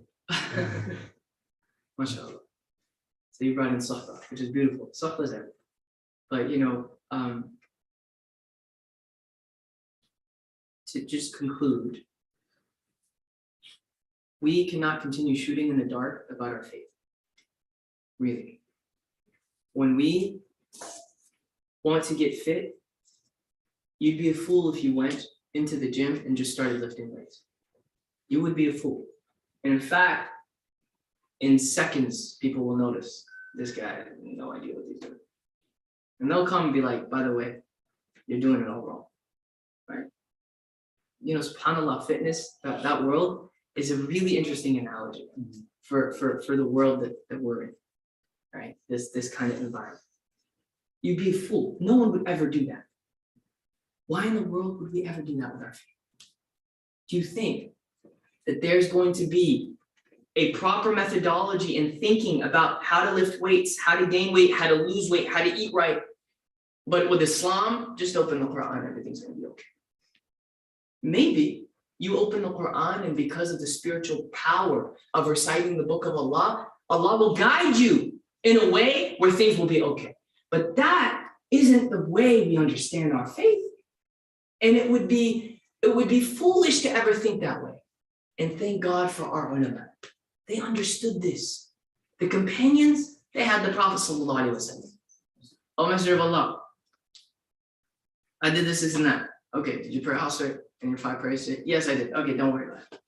MashaAllah. So you brought in Sahba, which is beautiful. Sahba is everything. But to just conclude, we cannot continue shooting in the dark about our faith. Really. When we want to get fit, you'd be a fool if you went into the gym and just started lifting weights. You would be a fool. And in fact, in seconds, people will notice this guy has no idea what he's doing. And they'll come and be like, by the way, you're doing it all wrong, right? SubhanAllah, fitness, that world is a really interesting analogy for the world that we're in, right? This kind of environment. You'd be a fool. No one would ever do that. Why in the world would we ever do that with our faith? Do you think that there's going to be a proper methodology in thinking about how to lift weights, how to gain weight, how to lose weight, how to eat right? But with Islam, just open the Quran, everything's going to be okay. Maybe you open the Quran, and because of the spiritual power of reciting the book of Allah, Allah will guide you in a way where things will be okay. But that isn't the way we understand our faith. And it would be foolish to ever think that way. And thank God for our ulama. They understood this. The companions, they had the Prophet sallallahu alaihi wasallam. O Messenger of Allah, I did this and that. Okay, did you pray also in your 5 prayers? Yes, I did. Okay, don't worry about it.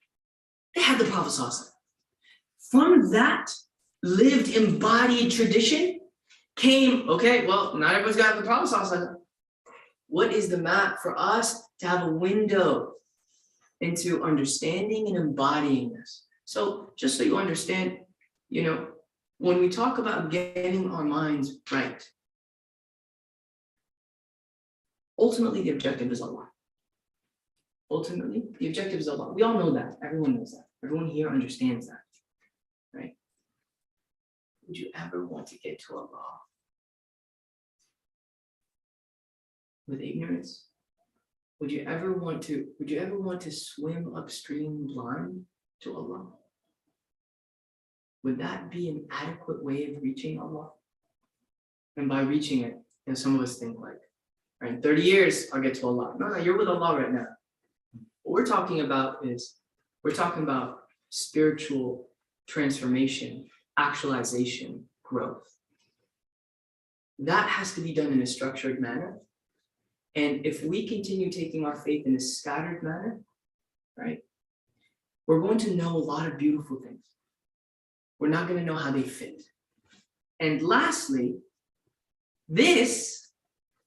They had the Prophet sallallahu alaihi wasallam. From that lived embodied tradition came, okay, well, not everyone's got the Prophet sallallahu alaihi wasallam. What is the map for us to have a window into understanding and embodying this? So just so you understand, when we talk about getting our minds right, ultimately the objective is Allah. Ultimately, the objective is Allah. We all know that. Everyone knows that. Everyone here understands that, right? Would you ever want to get to Allah with ignorance? Would you ever want to swim upstream blind to Allah? Would that be an adequate way of reaching Allah? And by reaching it, some of us think like, right, in 30 years, I'll get to Allah. No, you're with Allah right now. What we're talking about is, spiritual transformation, actualization, growth. That has to be done in a structured manner. And if we continue taking our faith in a scattered manner, right, we're going to know a lot of beautiful things. We're not going to know how they fit. And lastly, this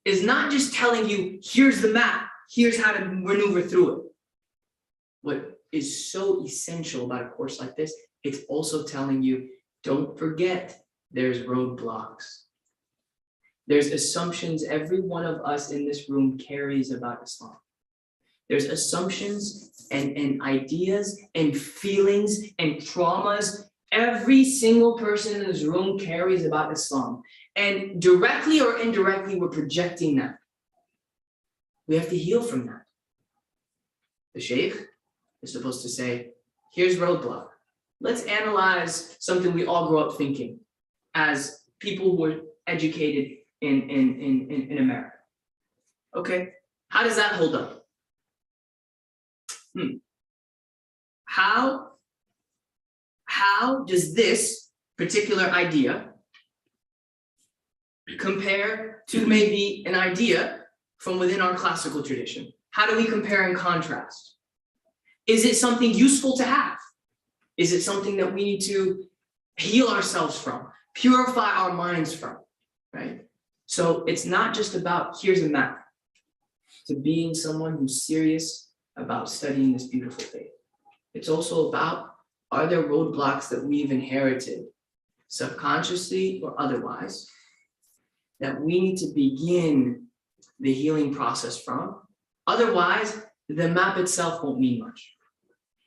is not just telling you, here's the map, here's how to maneuver through it. What is so essential about a course like this, it's also telling you, don't forget there's roadblocks. There's assumptions every one of us in this room carries about Islam. There's assumptions and ideas and feelings and traumas every single person in this room carries about Islam. And directly or indirectly, we're projecting that. We have to heal from that. The Shaykh is supposed to say, here's roadblock. Let's analyze something we all grew up thinking as people who were educated in America. Okay, how does that hold up? How does this particular idea compare to maybe an idea from within our classical tradition? How do we compare and contrast? Is it something useful to have? Is it something that we need to heal ourselves from, purify our minds from, right? So it's not just about, here's a map, to being someone who's serious about studying this beautiful faith. It's also about, are there roadblocks that we've inherited, subconsciously or otherwise, that we need to begin the healing process from? Otherwise, the map itself won't mean much.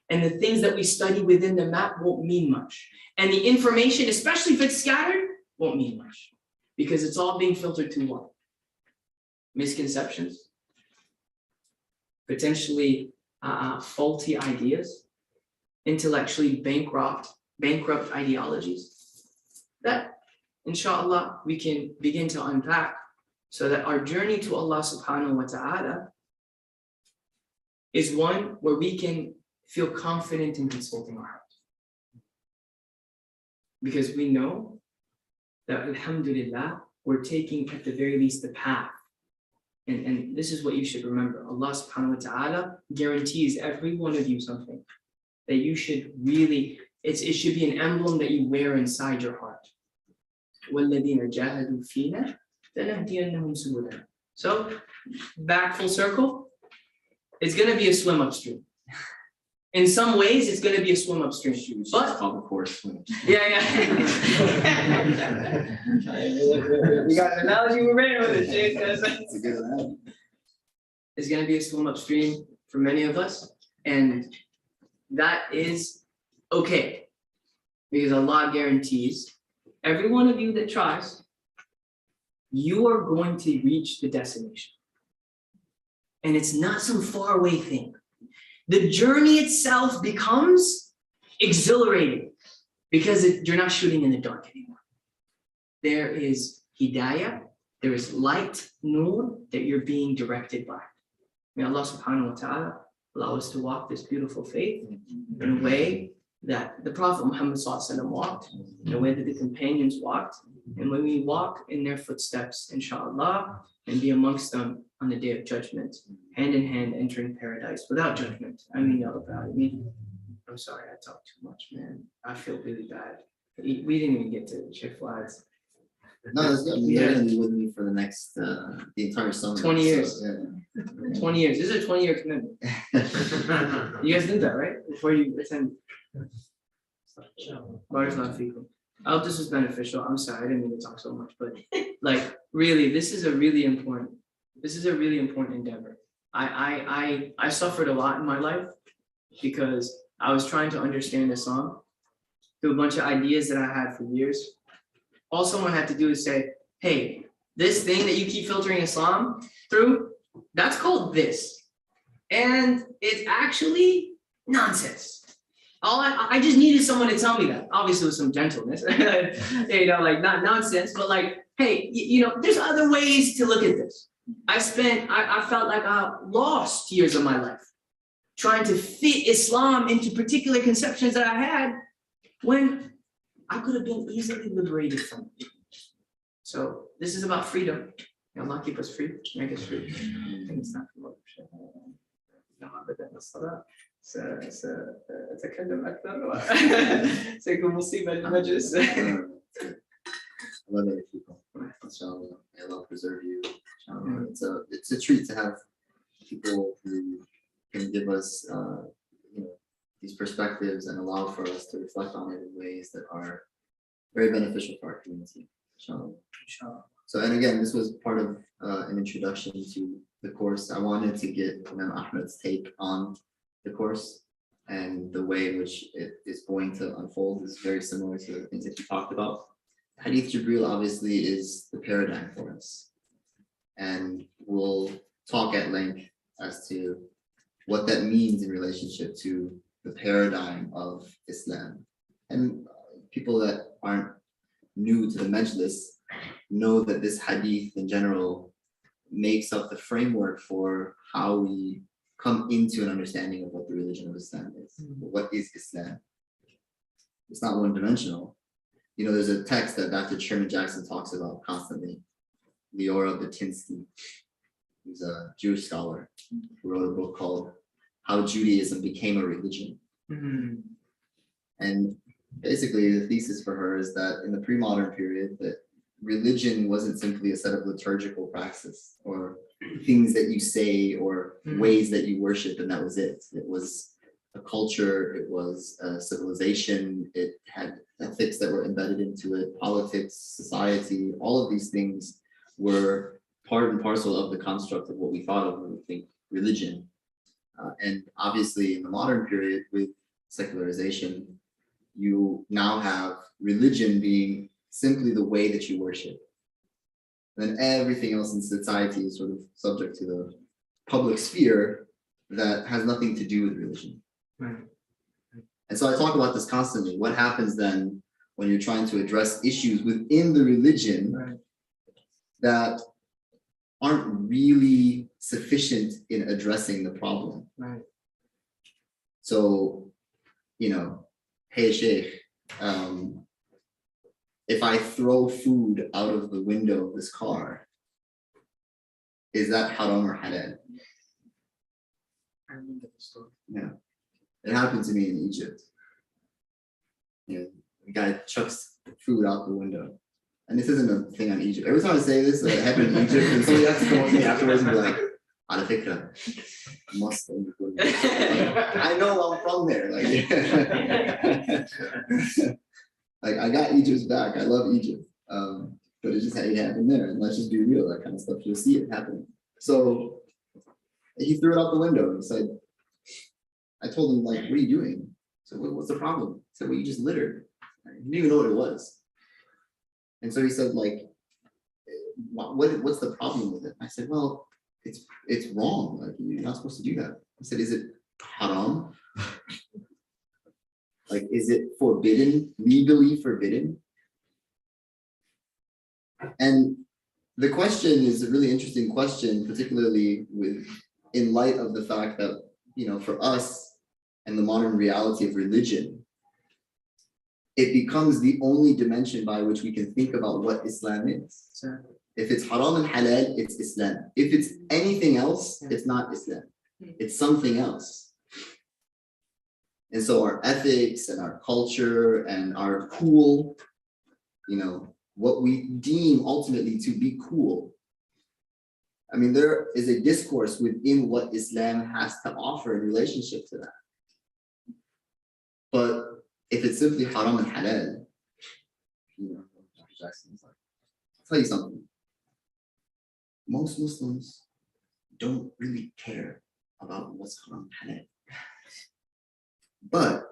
And the things that we study within the map won't mean much. And the information, especially if it's scattered, won't mean much. Because it's all being filtered to what? Misconceptions, potentially faulty ideas, intellectually bankrupt ideologies. That, inshallah, we can begin to unpack so that our journey to Allah subhanahu wa ta'ala is one where we can feel confident in consulting our heart. Because we know that, alhamdulillah, we're taking at the very least the path. And this is what you should remember. Allah subhanahu wa ta'ala guarantees every one of you something that you should really, it should be an emblem that you wear inside your heart. وَالَّذِينَ جَاهَدُوا فِينَا لَنَهْدِيَنَّهُمْ سُبُلَنَا. So, back full circle, it's going to be a swim upstream. In some ways, it's going to be a swim upstream. But called the course. yeah. We got an analogy, we ran with it, Jay. It's a good analogy. It's going to be a swim upstream for many of us, and that is okay, because Allah guarantees every one of you that tries, you are going to reach the destination. And it's not some faraway thing. The journey itself becomes exhilarating because you're not shooting in the dark anymore. There is hidayah, there is light, nur, that you're being directed by. May Allah subhanahu wa ta'ala allow us to walk this beautiful faith in a way that the Prophet Muhammad ﷺ walked, in a way that the companions walked, and when we walk in their footsteps, inshallah, and be amongst them on the day of judgment, hand in hand entering paradise without judgment. I mean, I'm sorry, I talk too much, man. I feel really bad. We didn't even get to Shaykh Fouad's. No, that's good. You're gonna be with me for the next, the entire summer. 20 years. So, yeah. 20 years. This is a 20-year commitment. You guys did that, right? Before you attend. Barakallahu feekum. I hope this was beneficial. I'm sorry, I didn't mean to talk so much, but like really, this is a really important endeavor. I suffered a lot in my life because I was trying to understand Islam through a bunch of ideas that I had for years. All someone had to do is say, hey, this thing that you keep filtering Islam through, that's called this. And it's actually nonsense. I just needed someone to tell me that. Obviously with some gentleness, like not nonsense, but like, hey, there's other ways to look at this. I felt like I lost years of my life trying to fit Islam into particular conceptions that I had when I could have been easily liberated from it. So this is about freedom. May Allah keep us free, make us free. I think it's not سأتكلم أكثر سيكون مصيبة للمجلس. Allah let you go. Inshallah. May Allah preserve you. Inshallah. It's a treat to have people who can give us, these perspectives and allow for us to reflect on it in ways that are very beneficial for our community. Inshallah. So, and again, this was part of an introduction to the course. I wanted to get Imam Ahmed's take on the course, and the way in which it is going to unfold is very similar to the things that you talked about. Hadith Jibreel obviously is the paradigm for us, and we'll talk at length as to what that means in relationship to the paradigm of Islam. And people that aren't new to the Majlis know that this hadith in general makes up the framework for how we come into an understanding of what the religion of Islam is. What is Islam? It's not one-dimensional. There's a text that Dr. Sherman Jackson talks about constantly. Leora Batinsky, who's a Jewish scholar, who wrote a book called How Judaism Became a Religion. And basically the thesis for her is that in the pre-modern period, that religion wasn't simply a set of liturgical practices or things that you say or ways that you worship, and that was it. It was a culture, it was a civilization, it had ethics that were embedded into it, politics, society, all of these things were part and parcel of the construct of what we thought of when we think religion. And obviously in the modern period with secularization, you now have religion being simply the way that you worship. Then everything else in society is sort of subject to the public sphere that has nothing to do with religion. Right. And so I talk about this constantly. What happens then when you're trying to address issues within the religion that aren't really sufficient in addressing the problem? Right. So, hey, Shaykh, if I throw food out of the window of this car, is that haram or halal? I remember the story. Yeah, it happened to me in Egypt. The guy chucks food out the window. And this isn't a thing on Egypt. Every time I say this, it happened in Egypt, and somebody has to come up to me afterwards and be like, ala fikra, Muslim. I know I'm from there. Like I got Egypt's back. I love Egypt. But it just happened there. And let's just be real, that kind of stuff. You'll see it happening. So he threw it out the window and said, I told him, like, what are you doing? So what's the problem? He said, well, you just littered. He didn't even know what it was. And so he said, like, what's the problem with it? I said, well, it's wrong. Like, you're not supposed to do that. I said, is it haram? Like, is it forbidden, legally forbidden? And the question is a really interesting question, particularly in light of the fact that, for us and the modern reality of religion, it becomes the only dimension by which we can think about what Islam is. Sure. If it's haram and halal, it's Islam. If it's anything else, it's not Islam. It's something else. And so our ethics and our culture and our cool, what we deem ultimately to be cool. I mean, there is a discourse within what Islam has to offer in relationship to that. But if it's simply haram and halal, Dr. Jackson's like, I'll tell you something. Most Muslims don't really care about what's haram and halal. But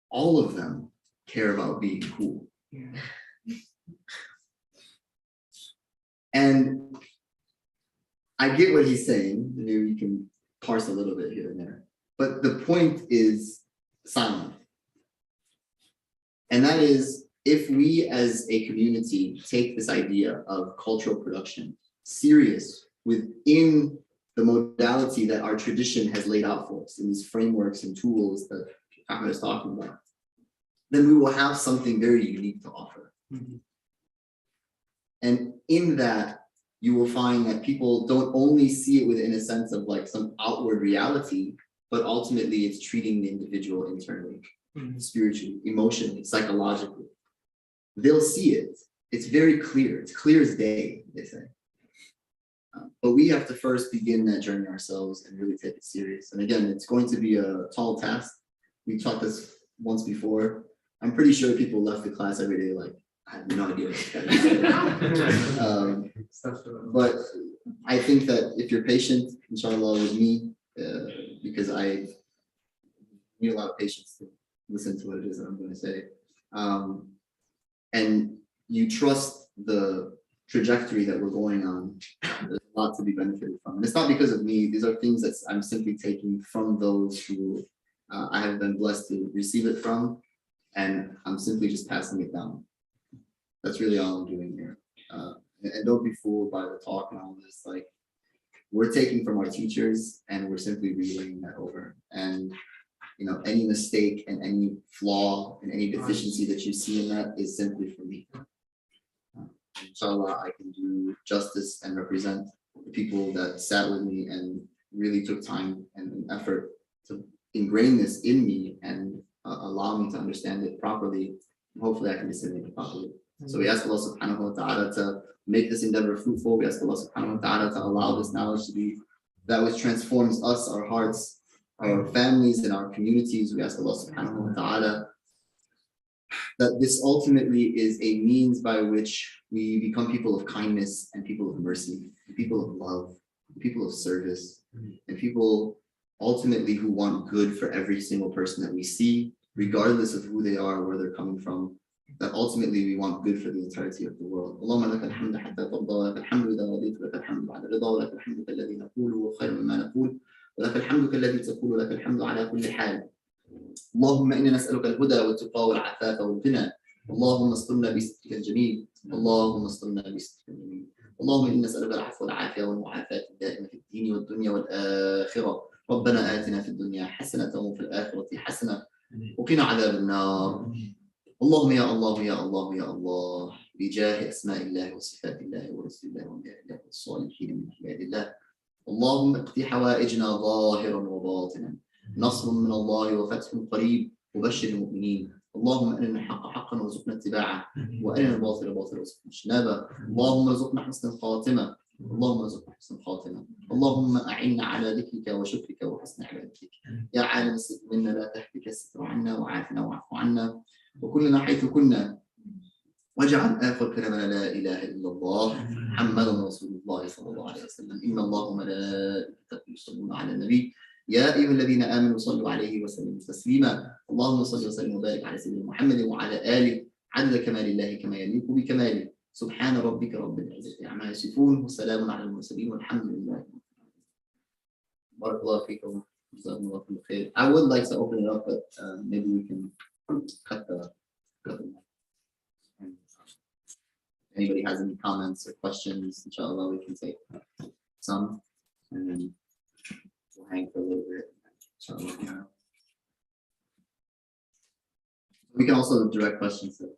all of them care about being cool. Yeah. And I get what he's saying. You can parse a little bit here and there. But the point is silent. And that is, if we as a community take this idea of cultural production serious within the modality that our tradition has laid out for us in these frameworks and tools that Ahmed is talking about, then we will have something very unique to offer. Mm-hmm. And in that, you will find that people don't only see it within a sense of like some outward reality, but ultimately it's treating the individual internally, spiritually, emotionally, psychologically. They'll see it. It's very clear. It's clear as day, they say. But we have to first begin that journey ourselves and really take it serious. And again, it's going to be a tall task. We taught this once before. I'm pretty sure people left the class every day like, I have no idea what this guy is. But I think that if you're patient, inshallah, with me, because I need a lot of patience to listen to what it is that I'm going to say, and you trust the trajectory that we're going on, there's a lot to be benefited from. And it's not because of me. These are things that I'm simply taking from those who I have been blessed to receive it from, and I'm simply just passing it down. That's really all I'm doing here. And don't be fooled by the talk and all this. Like, we're taking from our teachers and we're simply relaying that over. And you know, any mistake and any flaw and any deficiency that you see in that is simply for me. Inshallah, I can do justice and represent the people that sat with me and really took time and effort to ingrain this in me and allow me to understand it properly. Hopefully I can disseminate it properly. So we ask Allah subhanahu wa ta'ala to make this endeavor fruitful. We ask Allah subhanahu wa ta'ala to allow this knowledge to be that which transforms us, our hearts, our families, and our communities. We ask Allah subhanahu wa ta'ala that this ultimately is a means by which we become people of kindness and people of mercy, people of love, people of service, and people ultimately who want good for every single person that we see, regardless of who they are, where they're coming from. That ultimately we want good for the entirety of the world. Allahumma laka alhamdu hatta tarda, laka alhamdu idha raditu, laka alhamdu ba'da rida, wa laka alhamdu kalladhi naqulu wa khayru mimma naqul, wa laka alhamdu kalladhi taqulu, laka alhamdu ala kulli hal. اللهم إنا نسألك الهدى والتقى والعفاف والغنى اللهم استرنا بسترك الجميل اللهم استرنا بسترك الجميل اللهم إنا نسألك العفو والعافية والمعافاة الدائمة في الدين والدنيا والآخرة ربنا آتنا في الدنيا حسنة وفي الآخرة حسنة وقنا عذاب النار اللهم يا الله يا الله يا الله بجاه أسماء الله وصفات الله ورسول الله وأنبياء الله والصالحين من عباد الله اللهم اقضي حوائجنا ظاهرا وباطنا نصر من الله وفتح قريب وبشر المؤمنين اللهم أرنا الحق حقا وارزقنا اتباعه وأرنا الباطل باطلا وارزقنا اجتنابه اللهم ارزقنا حسن الخاتمة اللهم ارزقنا حسن الخاتمة اللهم أعنا على ذكرك وشكرك وحسن عبادتك يا عالم الستر منا لا تهتك الستر عنا وعافنا واعف عنا وكلنا حيث كنا واجعل آخر كلامنا لا إله إلا الله محمد رسول الله صلى الله عليه وسلم إن الله وملائكته يصلون على النبي يا أيها الذين آمنوا صلوا عليه وسلموا تسليما اللهم صل وسلم وبارك على سيدنا محمد وعلى آله عدد كمال الله كما يليق بكماله سبحان ربك رب العزة عما يصفون وسلام على المرسلين والحمد لله بارك الله فيكم جزاكم الله كل خير. I would like to open it up, but maybe we can cut the anybody has any comments or questions, inshallah we can take some and then we'll hang for a little bit. Inshallah. We can also direct questions to